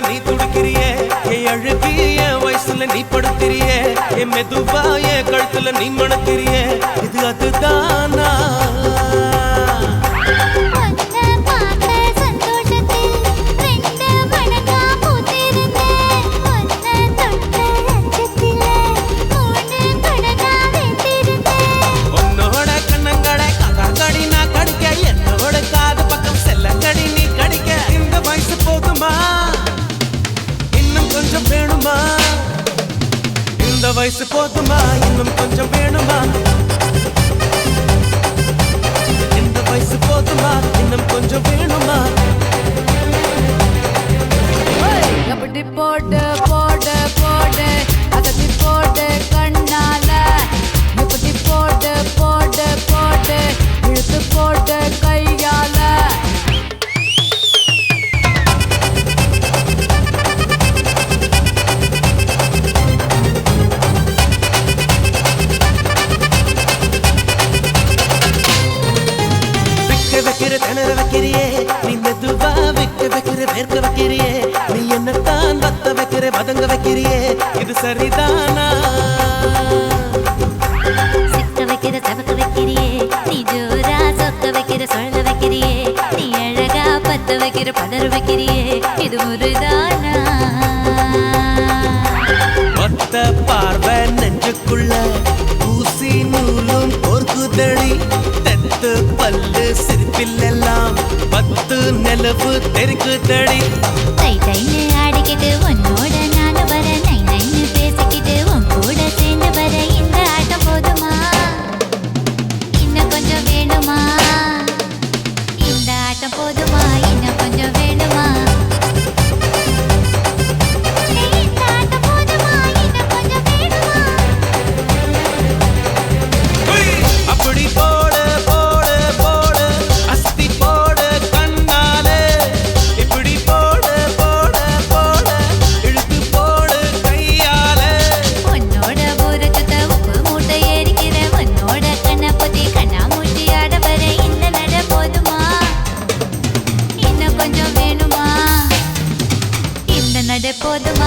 நீ துடிக்கிறியே என் அழுகி என் வயசுல நீ படுத்திரியே என் மெதுவா என் கழுத்துல நீ மணக்கிறியே இது அதுதானா இந்த வயசு போதுமா இன்னும் கொஞ்சம் வேணுமா இந்த வயசு போதுமா இன்னும் கொஞ்சம் வேணுமா எப்படி போட்டு போட்டு போட்டு அதட்டி போட்டு கண்ணால எப்படி போட்டு போட்டு போட்டு இழுத்து போட்டு கையால திணற வைக்கிறியே நீ மெதுவா விக்க வைக்கிற வேர்க்க வைக்கிறியே நீ என்னத்தான் வத்த வைக்கிற வதங்க வைக்கிறியே இது சரிதானா சிக்க வைக்கிற சபக்க வைக்கிறியே நீ ஜோரா சொக்க வைக்கிற சொல்ல வைக்கிறியே நீ அழகா பத்த வைக்கிற பதற வைக்கிறியே இது முறைதானா ஒத்த பார்வை நெஞ்சுக்குள்ள ஊசி நூலும் கோர்க்குதடி தெத்து பல்லு சிரிப்பிலெல்லாம் 10 நிலவு தெருக்குதடி தை தைன்னு ஆடிக்கிட்டு உன்னோட நானு வர நை நைன்னு பேசிக்கிட்டு உன் கூட சேர்ந்து வர இந்த ஆட்டம் போதுமா இன்னும் கொஞ்சம் வேணுமா இந்த ஆட்டம் போதுமா இன்னும் கொஞ்சம் வேணுமா இந்த ஆட்டம் போதுமா இன்னும் கொஞ்சம் வேணுமா அப்படி போடு போடு போடு அஸ்தி போடு கண்ணாலே இப்படி போடு போடு போடு இழுத்து போடு கையாலே உன்னோட ஊரை சுத்த உப்பு மூட்டை ஏறிக்கிற உன்னோட கண்ணை பத்தி கண்ணா மூட்டி ஆட வர இந்த நட போதுமா இன்னும் கொஞ்சம் வேணுமா இந்த நட போதுமா